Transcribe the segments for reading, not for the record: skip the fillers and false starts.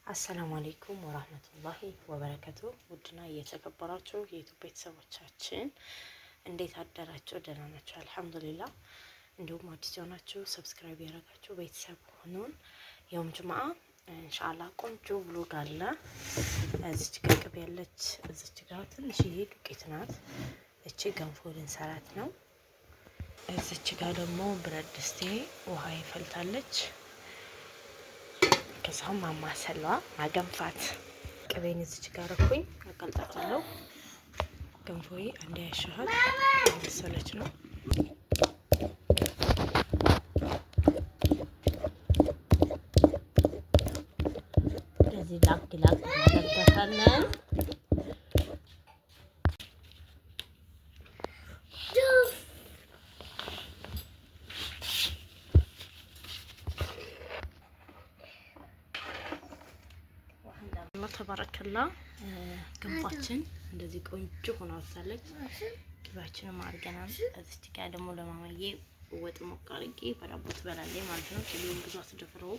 አሰላሙ አለይኩም ወራህመቱላሂ ወበረከቱ። ውድና እየተከበራችሁ የዩቲዩብ ቤተሰቦቻችን እንዴት አደራችሁ? ደህና ናችሁ? አልሐምዱሊላህ። እንዲሁም አዲስ የሆናችሁ ሰብስክራይብ ያደረጋችሁ ቤተሰብ ሆኑን። የውም ጁምዓ ኢንሻአላህ ቆንጆ ብሎግ አለ። እዚች ጋር ቅቤ ያለች፣ እዚች ጋር ትንሽዬ ዱቄት ናት። እቺ ገንፎ ልንሰራት ነው። እዚች ጋር ደግሞ ብረት ድስቴ ውሃ ይፈልታለች። ከዛም ማማሰሏ ማገንፋት ቅቤን እዚች ጋር እኩኝ አቀልጣታለሁ። ገንፎዬ አንድ ያሻሃል መሰለች ነው። እንደዚህ ላክ እናደርጋታለን። ተባረከላ ገንፋችን እንደዚህ ቆንጆ ሆና ወጣለች። ቅቤያችንም አድርገናል። እዚህ ጋር ደግሞ ለማማዬ ወጥ ሞቅ አድርጌ በዳቦ ትበላለች ማለት ነው። ቅቤውን ብዙ አትደፍረው።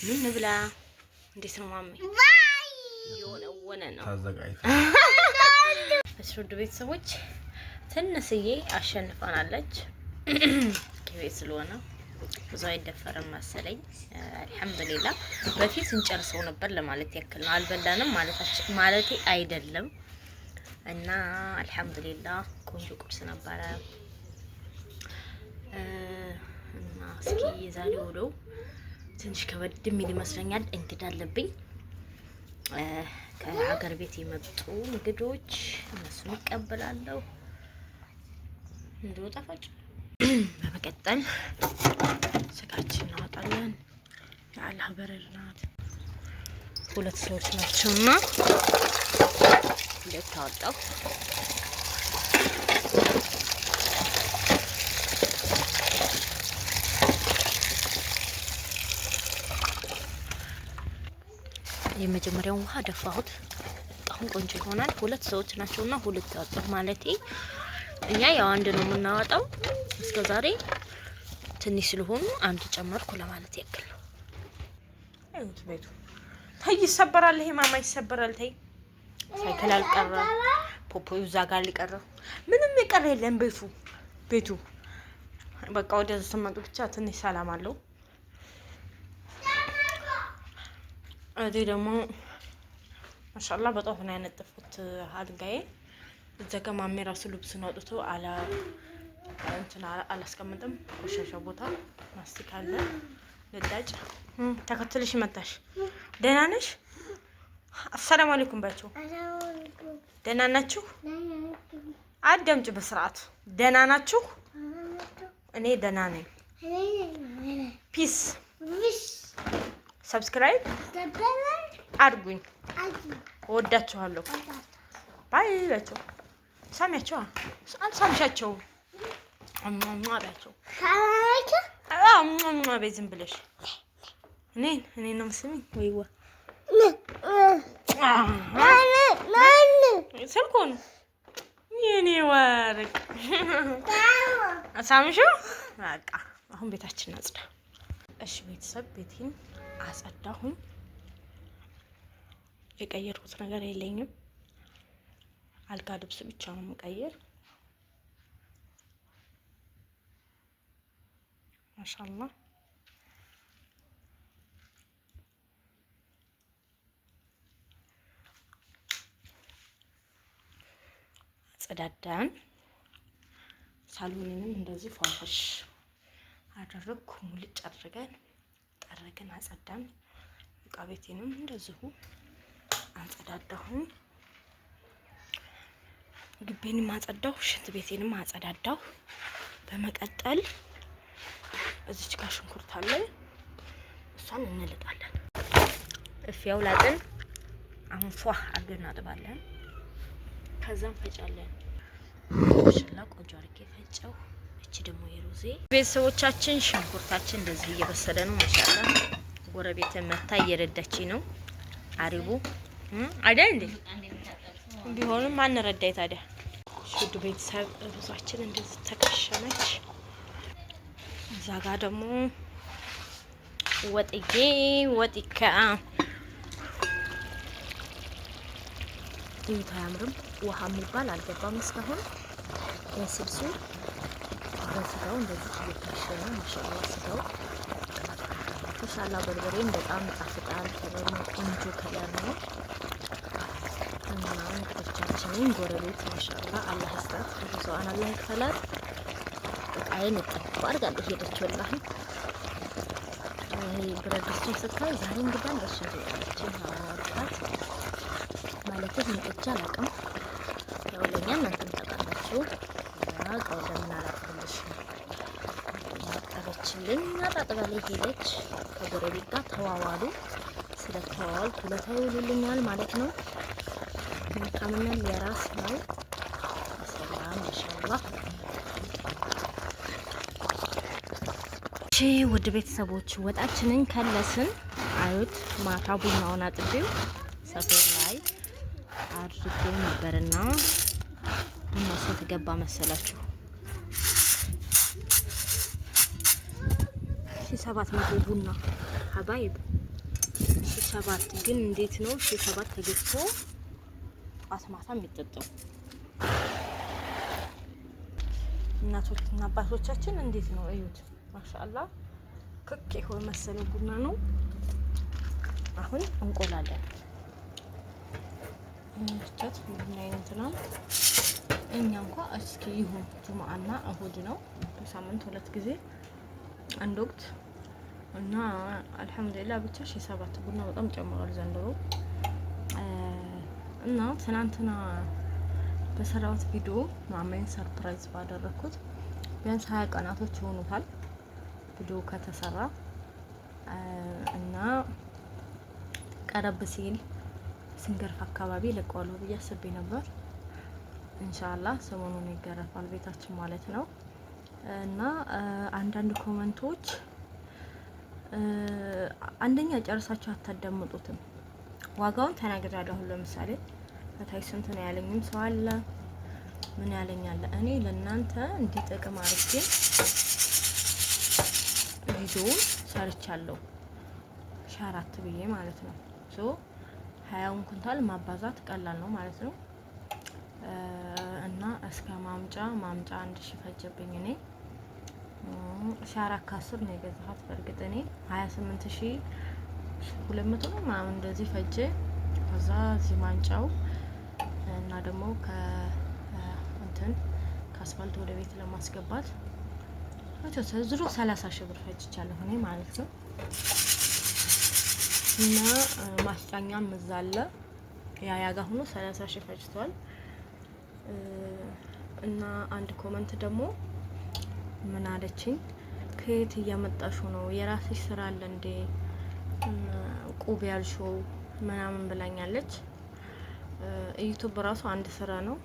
ምን ብላ እንዴት ነው ማሜ? የሆነ ነው ታዘጋጅታ እሱድ ቤተሰቦች ትንሽዬ አሸንፋናለች። ቅቤ ስለሆነ ብዙ አይደፈርም መሰለኝ። አልሐምዱሊላህ በፊት እንጨርሰው ነበር ለማለት ያክል ነው። አልበላንም ማለቴ አይደለም። እና አልሐምዱሊላህ ቆንጆ ቁርስ ነበረ። እና እስኪ የዛሬ ውሎ ትንሽ ከበድ የሚል ይመስለኛል። እንግዳ አለብኝ ከሀገር ቤት የመጡ እንግዶች፣ እነሱን እቀበላለሁ። እንደው ጣፋጭ በመቀጠል ስጋችን እናወጣለን። የአላህ በረድ ናት። ሁለት ሰዎች ናቸውና እንዴት ታወጣው። የመጀመሪያውን ውሃ ደፋሁት። አሁን ቆንጆ ይሆናል። ሁለት ሰዎች ናቸውና ሁለት ታወጣው ማለቴ እኛ ያው አንድ ነው የምናወጣው። እስከዛሬ ትንሽ ስለሆኑ አንድ ጨመርኩ ለማለት ያክል ነው። አይሁት ቤቱ ታይ ይሰበራል። ይሄ ማማ ይሰበራል። ታይ ሳይክል አልቀረ፣ ፖፖዩ እዛ ጋር ሊቀረ ምንም የቀረ የለም። ቤቱ በቃ ወደ ተሰማጡ ብቻ ትንሽ ሰላም አለው። እዚህ ደግሞ ማሻአላህ በጣም ነው ያነጠፉት አልጋዬ። እዛ ጋር ማሜ ራሱ ልብሱን አውጥቶ አላስቀምጥም። ቆሻሻ ቦታ ማስቲክ አለ። ለዳጭ ተከትልሽ መጣሽ። ደህና ነሽ? አሰላሙ አለይኩም ባቸው። ደህና ናችሁ? አዳምጪ በስርዓት። ደህና ናችሁ? እኔ ደህና ነኝ። ፒስ ሰብስክራይብ አድርጉኝ። እወዳችኋለሁ። ባይ ባቸው። ሳሚያቸው አልሳምሻቸው አማማራቸው ዝም ብለሽ እኔ ነው የምትስሚኝ? ወይዋ ስልኩን የኔ ወርቅ ሳምሽው። በቃ አሁን ቤታችን አጽዳ። እሺ ቤተሰብ ቤቴን አጸዳሁኝ። የቀየርኩት ነገር የለኝም። አልጋ ልብስ ብቻ ነው የምቀይር። ማሻአላህ አጸዳዳን። ሳሎንንም እንደዚህ ፏፈሽ አደረግኩ። ሙልጭ አድርገን ጠረግን፣ አጸዳን። እቃ ቤቴንም እንደዚሁ አጸዳዳሁኝ። ግቤንም አጸዳሁ፣ ሽንት ቤቴንም አጸዳዳሁ። በመቀጠል እዚች ጋር ሽንኩርት አለ፣ እሷን እንልጣለን። እፊያው ላጥን አሁን ፏ አድርገን እናጥባለን። ከዛም ፈጫለን። ሽላ ቆንጆ አድርጌ ፈጨው። እቺ ደግሞ የሩዜ ቤተሰቦቻችን ሽንኩርታችን እንደዚህ እየበሰለ ነው። ማሻአላ ጎረቤት መታ እየረዳችኝ ነው። አሪቡ አይደል እንዴ? ቢሆንም ማን ረዳይ ታዲያ? ሽዱ ቤተሰብ ሩዛችን እንደዚህ ተከሸነች። እዛ ጋር ደግሞ ወጥዬ እዩት፣ አያምርም? ውሃ የሚባል አልገባም እስካሁን። የስልሱ በስጋው እንደዚህ እየታሸ ነው። ማሻአላ ስጋው ማሻአላ። በርበሬም በጣም ጣፍጣል። ከለሩ ቆንጆ ከለር ነው። እና እንግዶቻችንን ጎረቤት ማሻአላ አላህ ይስጣት፣ ብዙዋን አላህ ይክፈላት። እቃዬን እጥፍ አድርጋለሁ ሄደች። ወላሂ ይሄ ብረት ድስቱን ስታይ ዛሬ እንግዳ እንደሱ ያለችን አዋጣት ማለት ምንጭ አላውቅም። ያው ለኛ እናንተም ታውቃላችሁ። እቃው ለምን አላጥብልሽ ያጠበችልኝ አጣጥባለች ሄደች። ከጎረቤት ጋር ተዋዋሉ። ስለተዋዋል ሁለታ ይውሉልኛል ማለት ነው። መልካምነት የራስ ነው። ሰላም ማሻአላህ። ውድ ቤተሰቦች ወጣችንን ከለስን። አዩት፣ ማታ ቡናውን አጥቤው ሰፌድ ላይ አድርጌው ነበርና ቡና ስንት ገባ መሰላችሁ? 700 ቡና ሀባይብ 7 ግን እንዴት ነው 7 ተገዝቶ ጧት ማታ የሚጠጣው? እናቶችና አባቶቻችን እንዴት ነው እዩት። ማሻአላ ክክ የሆነ መሰለ ቡና ነው። አሁን እንቆላለን። እንጨት ቡና እንትና እኛ እንኳን እስኪ ይሁን ጁማአና እሁድ ነው በሳምንት 2 ጊዜ አንድ ወቅት እና አልሐምዱሊላህ ብቻ 7 ቡና በጣም ጨምሯል ዘንድሮ። እና ትናንትና በሰራሁት ቪዲዮ ማማዬን ሰርፕራይዝ ባደረኩት ቢያንስ 20 ቀናቶች ይሆኑታል ቪዲዮ ከተሰራ እና ቀረብ ሲል ስንገርፍ አካባቢ ለቀዋለሁ ብዬ አስቤ ነበር። ኢንሻአላህ ሰሞኑን ይገረፋል ቤታችን ማለት ነው። እና አንዳንድ ኮመንቶች አንደኛ ጨርሳችሁ አታዳምጡትም። ዋጋውን ተናግሬያለሁ። ለምሳሌ ከታይ ስንት ነው ያለኝም ሰው አለ፣ ምን ያለኛል። እኔ ለእናንተ እንዲጠቅም አድርጌ ቪዲዮውን ሰርቻለሁ። ሻራት ብዬ ማለት ነው። ሶ 20 ኩንታል ማባዛት ቀላል ነው ማለት ነው። እና እስከ ማምጫ 1000 ፈጀብኝ። እኔ ሻራት ከ10 ነው የገዛሁት። በእርግጥ እኔ 28200 ነው ምናምን እንደዚህ ፈጀ። ከዛ እዚህ ማንጫው እና ደግሞ ከአስፋልት ወደ ቤት ለማስገባት ዝሮ 30 ሺህ ብር ፈጅቻለሁ እኔ ማለት ነው። እና ማስጫኛም እዛለ ያጋ ሆኖ 30 ሺህ ፈጅቷል። እና አንድ ኮመንት ደግሞ ምን አለችኝ? ከየት እያመጣሹ ነው? የራስሽ ስራ አለ እንዴ? ቁብ ያልሽው ምናምን ብላኛለች። ዩቲዩብ ራሱ አንድ ስራ ነው።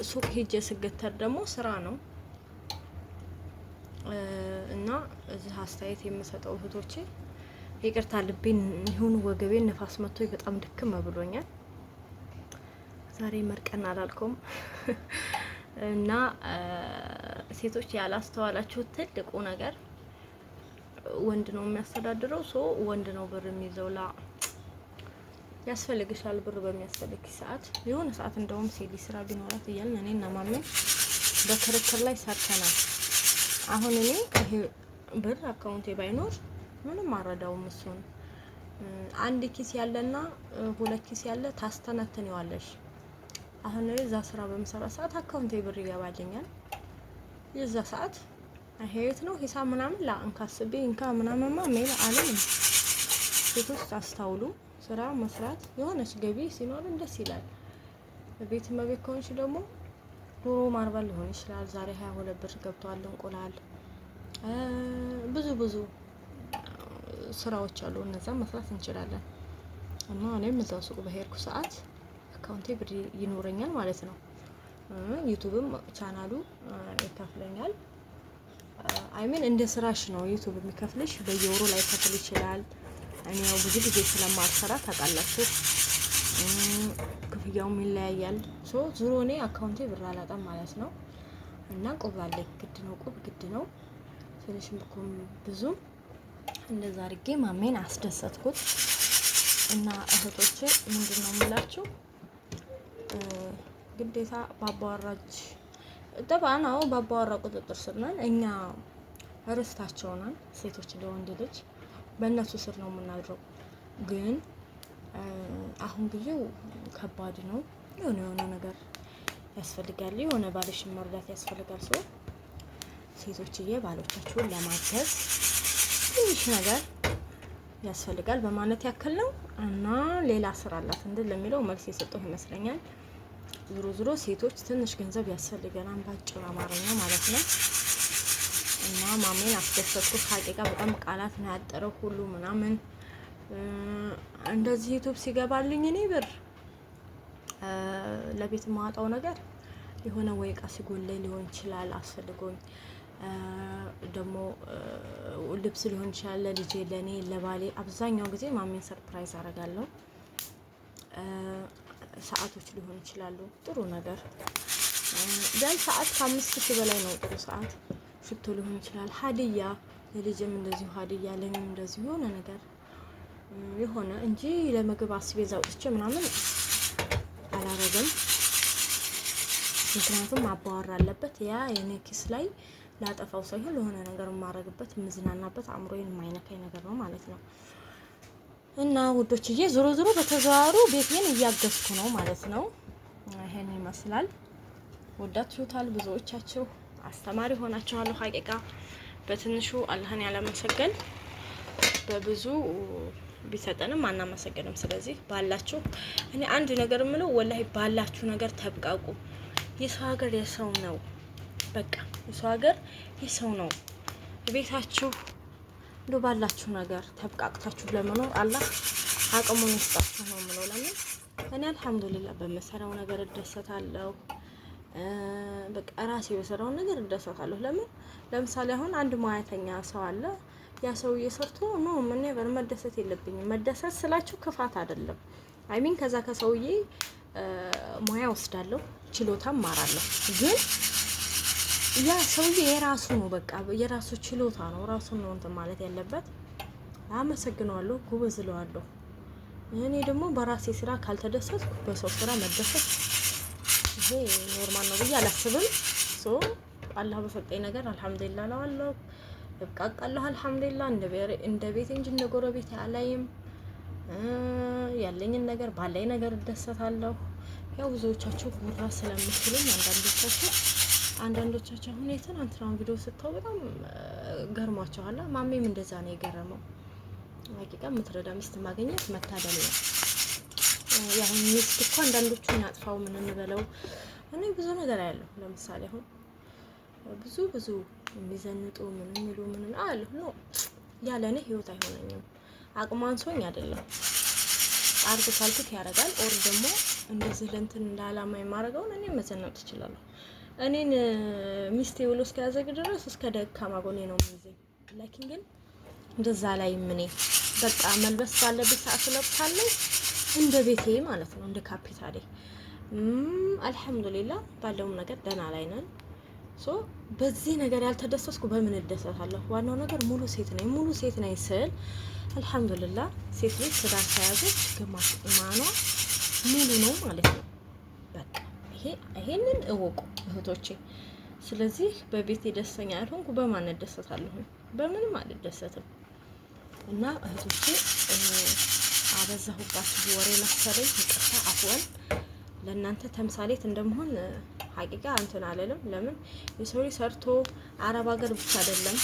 ሱቅ ሄጄ ስገተር ደግሞ ስራ ነው። እና እዚህ አስተያየት የምሰጠው እህቶቼ ይቅርታ፣ ልቤን ይሁን ወገቤን ነፋስ መጥቶ በጣም ድክም ብሎኛል። ዛሬ መርቀን አላልኩም። እና ሴቶች ያላስተዋላችሁት ትልቁ ነገር ወንድ ነው የሚያስተዳድረው። ወንድ ነው ብር የሚይዘው። ያስፈልግሻል ብር በሚያስፈልግ ሰዓት የሆነ ሰዓት እንደውም ሴሊ ስራ ቢኖራት እያልን እኔ እና ማሜ በክርክር ላይ ሰርተናል። አሁን እኔ ይሄ ብር አካውንቴ ባይኖር ምንም አረዳውም። እሱን አንድ ኪስ ያለና 2 ኪስ ያለ ታስተነትነዋለሽ። አሁን እዛ ስራ በመሰራ ሰዓት አካውንቴ ብር ይገባልኛል። የዛ ሰዓት አይሄት ነው ሂሳብ ምናምን እንካስቤ እንካ ምናምን ማሜል አለም። ሴቶች አስተውሉ። ስራ መስራት የሆነች ገቢ ሲኖርን ደስ ይላል። ቤት መቤት ከሆንሽ ደግሞ ዶሮ ማርባል ሊሆን ይችላል። ዛሬ 22 ብር ገብቷል። እንቁላል ብዙ ስራዎች አሉ። እነዛ መስራት እንችላለን። እና እኔም እዛው ሱቅ በሄድኩ ሰዓት አካውንቴ ብር ይኖረኛል ማለት ነው። ዩቲዩብም ቻናሉ ይከፍለኛል። አይሚን እንደ ስራሽ ነው ዩቲዩብ የሚከፍልሽ። በየወሩ ላይ ከፍል ይችላል። እኔ ያው ብዙ ጊዜ ስለማልሰራ ታውቃላችሁ ክፍያውም ይለያያል። ዙሮ እኔ አካውንቴ ብር አላጣም ማለት ነው። እና ቁብ አለኝ። ግድ ነው፣ ቁብ ግድ ነው። ትንሽም ብዙም እንደዛ አድርጌ ማሜን አስደሰትኩት። እና እህቶቼ ምንድነው የምላችሁ ግዴታ ባባራጅ ጠባናው ባባራ ቁጥጥር ስር ነን እኛ ርስታቸው ነን። ሴቶች ለወንድ ልጅ በእነሱ ስር ነው የምናድረው። ግን አሁን ጊዜው ከባድ ነው። የሆነ ነገር ያስፈልጋል። የሆነ ባልሽን መርዳት ያስፈልጋል። ሰው ሴቶችዬ ባሎቻችሁን ለማገዝ ትንሽ ነገር ያስፈልጋል በማለት ያክል ነው። እና ሌላ ስራ አላት እንድል ለሚለው መልስ የሰጠው ይመስለኛል። ዞሮ ሴቶች ትንሽ ገንዘብ ያስፈልገናል ባጭሩ አማርኛ ማለት ነው። እና ማሜን አስደሰትኩት። ሀቂቃ በጣም ቃላት ነው ያጠረው ሁሉ ምናምን እንደዚህ ዩቲዩብ ሲገባልኝ እኔ ብር ለቤት ማጣው ነገር የሆነ ወይ እቃ ሲጎለኝ ሊሆን ይችላል አስፈልጎኝ ደግሞ ልብስ ሊሆን ይችላል ለልጄ ለኔ ለባሌ አብዛኛው ጊዜ ማሜን ሰርፕራይዝ አደርጋለሁ። ሰዓቶች ሊሆን ይችላሉ ጥሩ ነገር ቢያንስ ሰዓት ከ5000 በላይ ነው ጥሩ ሰዓት። ሽቶ ሊሆን ይችላል ሀዲያ ለልጄም እንደዚሁ ሀዲያ ለኔም እንደዚሁ የሆነ ነገር የሆነ እንጂ ለምግብ አስቤዛ አውጥቼ ምናምን አላረግም። ምክንያቱም ማባወር አለበት። ያ የኔ ኪስ ላይ ላጠፋው ሳይሆን ለሆነ ነገር የማረግበት ምዝናናበት አእምሮዬን የማይነካኝ ነገር ነው ማለት ነው። እና ውዶችዬ ዞሮ በተዘዋሩ ቤቴን እያገዝኩ ነው ማለት ነው። ይሄን ይመስላል። ወዳችሁታል። ብዙዎቻችሁ አስተማሪ ሆናችኋል። ሀቂቃ በትንሹ አላህን ያለመሰገን በብዙ ቢሰጠንም አናመሰግንም። ስለዚህ ባላችሁ እኔ አንድ ነገር የምለው ወላሂ ባላችሁ ነገር ተብቃቁ። የሰው ሀገር የሰው ነው። በቃ የሰው ሀገር የሰው ነው። ቤታችሁ እንደው ባላችሁ ነገር ተብቃቅታችሁ ለመኖር አላህ አቅሙን ይስጣችሁ ነው የምለው። ለምን እኔ አልሐምዱሊላህ በመሰራው ነገር እደሰታለሁ። በቃ ራሴ በሰራው ነገር እደሰታለሁ። ለምን ለምሳሌ አሁን አንድ ሙያተኛ ሰው አለ። ያ ሰውዬ ሰርቶ ነው ምን ነገር መደሰት የለብኝም። መደሰት ስላችሁ ክፋት አይደለም። አይሚን ከዛ ከሰውዬ ሙያ ወስዳለሁ፣ ችሎታም ማራለሁ። ግን ያ ሰውዬ የራሱ ነው፣ በቃ የራሱ ችሎታ ነው። ራሱን ነው እንትን ማለት ያለበት። አመሰግነዋለሁ፣ ጎበዝ እለዋለሁ። እኔ ደግሞ በራሴ ስራ ካልተደሰትኩ በሰው ስራ መደሰት ይሄ ኖርማል ነው ብዬ አላስብም። ሶ አላህ በሰጠኝ ነገር አልሐምዱሊላህ እለዋለሁ። እብቃቃለሁ አልሐምዱሊላህ። እንደ ቤት እንጂ እንደ ጎረቤት አላይም። ያለኝን ነገር ባለኝ ነገር እደሰታለሁ። ያው ብዙዎቻችሁ ጉራ ስለምትሉኝ አንዳንዶቻችሁ አሁን የትናንትናውን ቪዲዮ ስታው በጣም ገርሟችኋል። ማሜም እንደዛ ነው የገረመው። ሀቂቃ የምትረዳ ሚስት ማግኘት መታደል ነው። ያው ሚስት እኮ አንዳንዶቹን ያጥፋው ምን እንበለው። እኔ ብዙ ነገር ያለው ለምሳሌ አሁን ብዙ የሚዘንጡ ምን የሚሉ ምን አለሁ ነው ያለ እኔ ህይወት አይሆነኝም። አቅሟን ሶኝ አይደለም አርግ ካልኩት ያረጋል። ኦር ደግሞ እንደዚህ ለእንትን እንዳላማ የማረገውን እኔ መዘነጥ እችላለሁ። እኔን ሚስቴ ብሎ እስከያዘግ ድረስ እስከ ደካማ ጎኔ ነው የሚይዘኝ። ላኪን ግን እንደዛ ላይ ምን በቃ መልበስ ባለብኝ ሰዓት ለብሳለሁ። እንደ ቤቴ ማለት ነው፣ እንደ ካፒታሌ። አልሐምዱሊላህ ባለውም ነገር ደህና ላይ ነን። ሶ በዚህ ነገር ያልተደሰስኩ በምን እደሰታለሁ? ዋናው ነገር ሙሉ ሴት ነኝ ስል አልሐምዱሊላህ ሴት ልጅ ትዳር ተያዘች ግማሽ ኢማኗ ሙሉ ነው ማለት ነው። በቃ ይሄንን እወቁ እህቶቼ። ስለዚህ በቤቴ ደስተኛ ያልሆንኩ በማን እደሰታለሁ? በምንም አልደሰትም። እና እህቶቼ አበዛሁባችሁ ወሬ መሰለኝ፣ ይቅርታ አፍወን። ለእናንተ ተምሳሌት እንደመሆን ሀቂቃ እንትን አለለም። ለምን የሰው ልጅ ሰርቶ አረብ ሀገር ብቻ አይደለም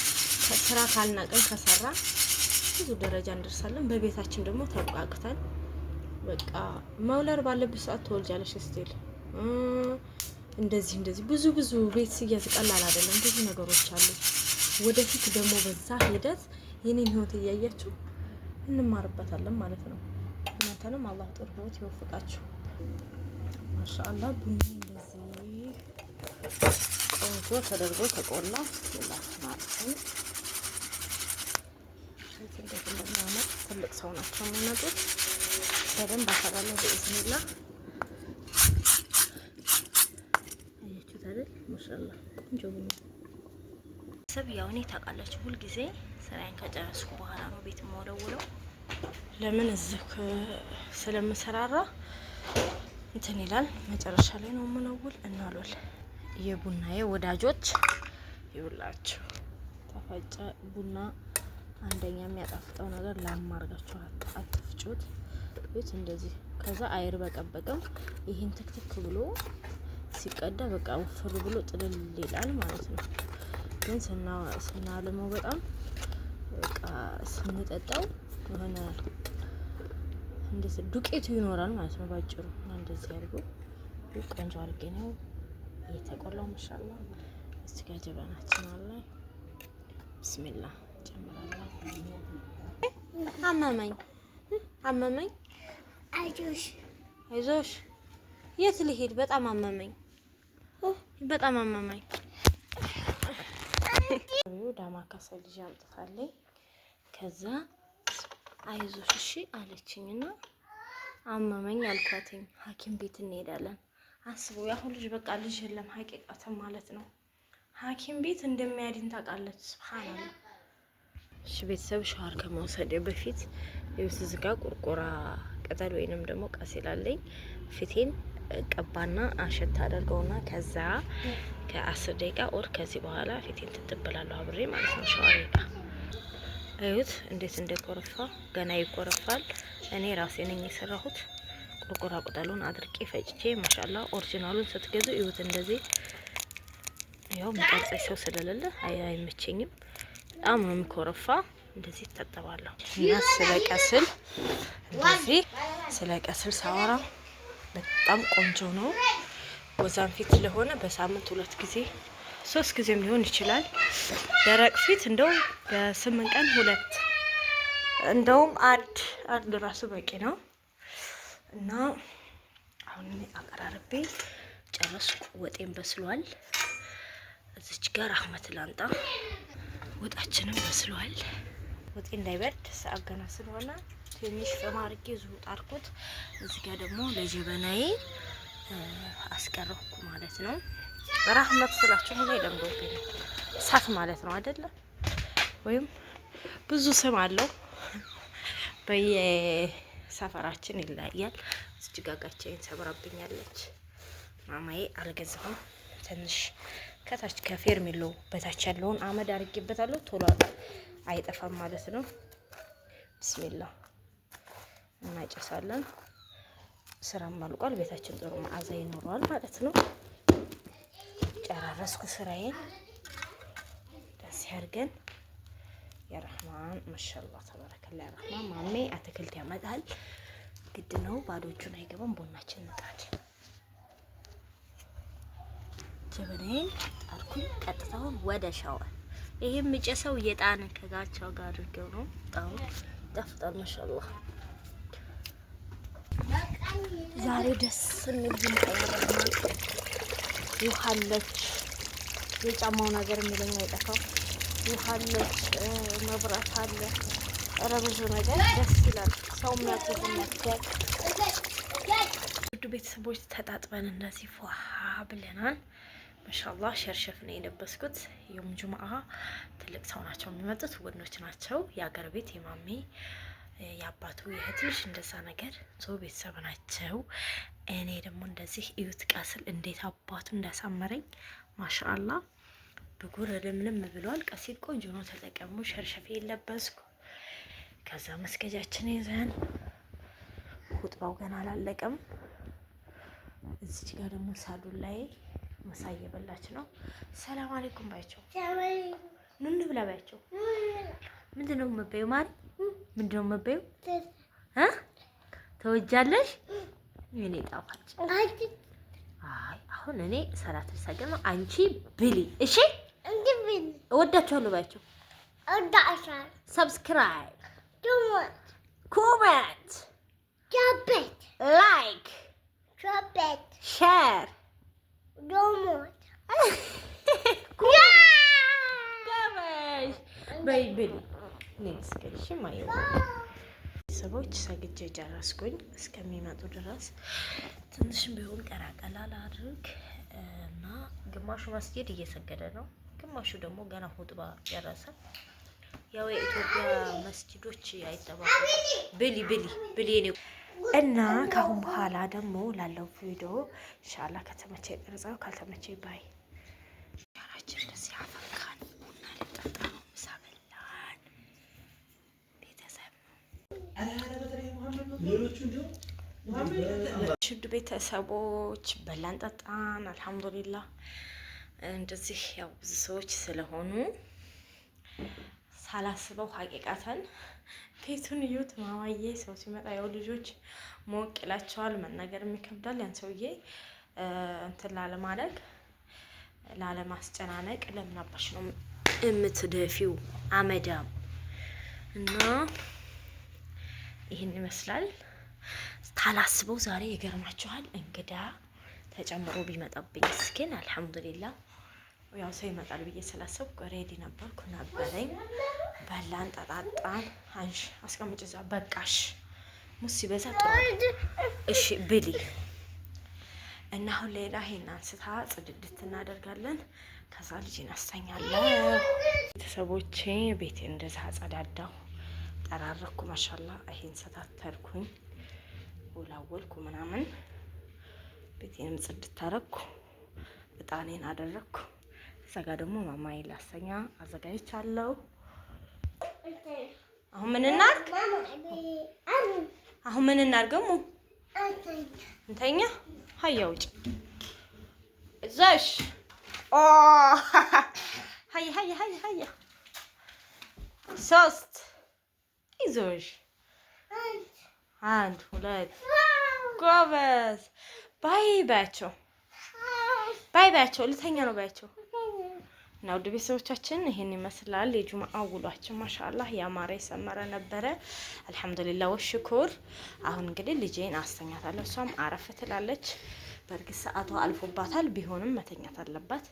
ስራ ካልናቀን ከሰራ ብዙ ደረጃ እንደርሳለን። በቤታችን ደግሞ ተብቃቅተን በቃ መውለድ ባለብሽ ሰዓት ትወልጃለሽ። ስቲል እንደዚህ ብዙ ቤት ሲያዝ ቀላል አይደለም። ብዙ ነገሮች አሉ። ወደፊት ደግሞ በዛ ሂደት የኔን ህይወት እያያችሁ እንማርበታለን ማለት ነው። እናንተንም አላህ ጥሩ ህይወት ይወፍቃችሁ። ማሻአላህ ቡኒ እንደዚህ ቆንጆ ተደርጎ ተቆላ ሁላችሁ ማለት ነው። ትልቅ ሰው ናቸው የሚመጡት። በደንብ አፈራለሁ በኢዝኒላህ። አያችሁት አይደል? ማሻአላህ ቆንጆ ቡኒ ሰብ። ያው እኔ ታውቃላችሁ ሁልጊዜ ስራዬን ከጨረስኩ በኋላ ነው ቤት የምወለውለው። ለምን እዚህ ስለምሰራራ እንትን ይላል። መጨረሻ ላይ ነው የምነውል እናሏል። የቡናዬ ወዳጆች ይውላችሁ ተፈጨ ቡና አንደኛ የሚያጣፍጠው ነገር ላም አድርጋችሁ አትፍጩት። ቤት እንደዚህ ከዛ አይር በቀበቀም ይሄን ትክትክ ብሎ ሲቀዳ በቃ ወፍር ብሎ ጥልል ይላል ማለት ነው። ግን ስናልመው በጣም በቃ ስንጠጣው የሆነ እንደዚህ ዱቄቱ ይኖራል ማለት ነው ባጭሩ። እና እንደዚህ አድርጎ ቆንጆ አድርጌ ነው እየተቆላው ማሻአላ። እዚህ ጋር ጀበናችን አለ። ቢስሚላህ ጨምራለሁ። አመመኝ። አይዞሽ። የት ልሄድ? በጣም አመመኝ። ዳማከሴ ልጅ አምጥታለኝ ከዛ አይዞሽ እሺ አለችኝና አመመኝ አልኳትኝ። ሐኪም ቤት እንሄዳለን። አስበው ያሁን ልጅ በቃ ልጅ የለም ሀቂቃተን ማለት ነው። ሐኪም ቤት እንደሚያድን ታውቃለች። ሱብሃንአላህ። እሺ ቤተሰብ ሻወር ከመውሰድ በፊት እዚህ ጋር ቁርቁራ ቅጠል ወይንም ደግሞ ቀሲል አለኝ። ፊቴን ቀባና አሸት አደርገውና ከዛ ከ10 ደቂቃ ኦር ከዚህ በኋላ ፊቴን ትጥብላለሁ አብሬ ማለት ነው። ሻወር እዩት እንዴት እንደኮረፋ ገና ይኮረፋል። እኔ ራሴ ነኝ የሰራሁት። ቁርቁራ ቅጠሉን አድርቄ ፈጭቼ ማሻአላ። ኦሪጂናሉን ስትገዙ እዩት እንደዚህ። ያው የሚቀርጸኝ ሰው ስለሌለ አይመቸኝም። በጣም ነው የሚኮረፋ። እንደዚህ ተጠባለሁ እና ስለቀስል ሳወራ በጣም ቆንጆ ነው። ወዛን ፊት ስለሆነ በሳምንት 2 ጊዜ 3 ጊዜም ሊሆን ይችላል። ደረቅ ፊት እንደው በ8 ቀን 2 እንደውም አንድ ራሱ በቂ ነው። እና አሁን አቀራርቤ ጨረስኩ። ወጤን በስሏል። እዚች ጋር አህመት ላንጣ። ወጣችንም በስሏል። ወጤ እንዳይበርድ ሰዓት ገና ስለሆነ ትንሽ ፈማርጌ ዙጥ አርኩት። እዚህ ጋር ደግሞ ለጀበናዬ አስቀረኩ ማለት ነው። በራህመት ስላችሁ ነው ለምዶብኝ ሳት ማለት ነው አይደለ? ወይም ብዙ ስም አለው በየሰፈራችን ይለያያል። እዚህ ጋጋቻዬን ሰብራብኛለች። ማማዬ አልገዛሁም። ትንሽ ከታች ከፌርሜሎ በታች ያለውን አመድ አድርጌበታለሁ። ቶሎ አይጠፋም ማለት ነው። ቢስሚላህ እናጨሳለን። ስራም አልቋል። ቤታችን ጥሩ መዓዛ ይኖረዋል ማለት ነው። ጨራረስኩ ስራዬን። ደስ ያርገን። የረህማን ማሻአላህ ተባረከላ። የረህማን ማሜ አትክልት ያመጣል። ግድ ነው። ባዶ እጁን አይገባም። ቡናችን እንጣድ። ጀበናዬን ጣርኩኝ። ቀጥታውን ወደ ሻወር። ይሄ የሚጨሰው የጣን ከጋቻው ጋር አድርገው ነው። ጣው ይጣፍጣል። ማሻአላህ ዛሬ ደስ የሚል ቡና ያረጋል። ይውሃለች የጫማው ነገር የሚለኝ አይጠፋም። ይውሃለች መብራት አለ። ኧረ ብዙ ነገር ደስ ይላል። ሰው የሚያግዝ ነገር ውድ ቤተሰቦች ተጣጥበን እንደዚህ ፏ ብለናል። ማሻአላህ ሸርሸፍ ነው የለበስኩት። የውም ጁምአ ትልቅ ሰው ናቸው የሚመጡት፣ ወንዶች ናቸው። የአገር ቤት የማሜ የአባቱ የእህት ልጅ እንደዛ ነገር ሰው ቤተሰብ ናቸው። እኔ ደግሞ እንደዚህ እዩት ቀስል እንዴት አባቱ እንዳሳመረኝ ማሻአላህ። ብጉር ለምንም ብሏል። ቀሲል ቆንጆ ነው ተጠቀሙ። ሸርሸፍ የለበስኩ። ከዛ መስገጃችን ይዘን ሁጥባው ገና አላለቀም። እዚች ጋር ደግሞ ሳዱን ላይ ምሳ እየበላች ነው። ሰላም አለይኩም ባያቸው። ምን ብላ ባያቸው። ምንድነው መበዩ ማሪ? ምንድነው መበዩ? ተወጃለሽ? እኔ ጣፋጭ። አይ አሁን እኔ ሰላት ልሰግድ ነው። አንቺ ብሊ እሺ። እንግዲህ እወዳችኋለሁ ባያቸው። እወዳችኋለሁ። ሰብስክራይብ፣ ኮሜንት፣ ላይክ፣ ሼር በይ ብሊ። ነስከልሽ ማየው ሰዎች ሰግጄ ጨረስኩኝ። እስከሚመጡ ድረስ ትንሽም ቢሆን ቀራቀላ ላድርግ እና ግማሹ መስጊድ እየሰገደ ነው፣ ግማሹ ደግሞ ገና ሁጥባ ጨረሰ። ያው የኢትዮጵያ መስጂዶች አይጠባበቁ ብሊ ብሊ ብሊ ነው። እና ከአሁን በኋላ ደግሞ ላለው ቪዲዮ ኢንሻአላህ ከተመቸ ቀርጻው ካልተመቸ ባይ ያራችን እንደዚህ አፈካን ቡና ልጠጣ ምሳ በላን ቤተሰብ ሽድ ቤተሰቦች በላን ጠጣን አልሐምዱሊላህ። እንደዚህ ያው ብዙ ሰዎች ስለሆኑ ሳላስበው ሀቂቃተን ቤቱን እዩት። ማማዬ ሰው ሲመጣ ያው ልጆች ሞቅ ይላቸዋል፣ መናገር የሚከብዳል። ያን ሰውዬ እንትን ላለማድረግ ላለማስጨናነቅ ለምን አባሽ ነው የምትደፊው አመዳም። እና ይህን ይመስላል። ታላስበው ዛሬ ይገርማችኋል እንግዳ ተጨምሮ ቢመጣብኝ እስኪን አልሐምዱሊላህ ያው ሰው ይመጣል ብዬ ስላሰብኩ ሬዲ ነበረኝ። በላን ጠጣጣን። አንሽ አስቀምጭ እዛ በቃሽ። ሙስ ሲበዛ ጥሩ እሺ ብሊ እና አሁን ሌላ ይሄን አንስታ ጽድድት እናደርጋለን። ከዛ ልጅን አስተኛለሁ። ቤተሰቦቼ ቤቴን እንደዛ አጸዳዳሁ፣ ጠራረኩ። ማሻአላ ይሄን ሰታተርኩኝ፣ ወላወልኩ ምናምን ቤቴንም ጽድት አደረኩ፣ እጣኔን አደረኩ። እዛ ጋ ደግሞ ማማዬ ላስተኛ አዘጋጅቻለሁ። አሁን ምን እናድርግ? አሁን ምን እናድርግ? እንተኛ። ሀያ ውጭ እዛሽ ኦ ሀያ ሀያ ሀያ ሀያ ሶስት ይዞሽ አንድ ሁለት ጎበዝ። ባይ ባያቸው ባይ ባያቸው ልተኛ ነው ባያቸው። እና ውድ ቤተሰቦቻችን ይሄን ይመስላል የጁምአ ውሏችን። ማሻአላህ ያማረ የሰመረ ነበረ። አልሐምዱሊላህ ወሽኩር። አሁን እንግዲህ ልጄን አስተኛታለሁ። እሷም አረፍ ትላለች። በእርግጥ ሰዓቷ አልፎባታል፣ ቢሆንም መተኛት አለባት።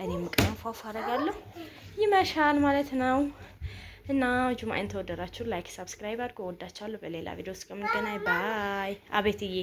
እኔም ቀን ፏፏ አደርጋለሁ። ይመሻል ማለት ነው። እና ጁምአን ተወደዳችሁ ላይክ፣ ሰብስክራይብ አድርጉ። ወዳቻለሁ። በሌላ ቪዲዮ እስከምንገናኝ ባይ። አቤትዬ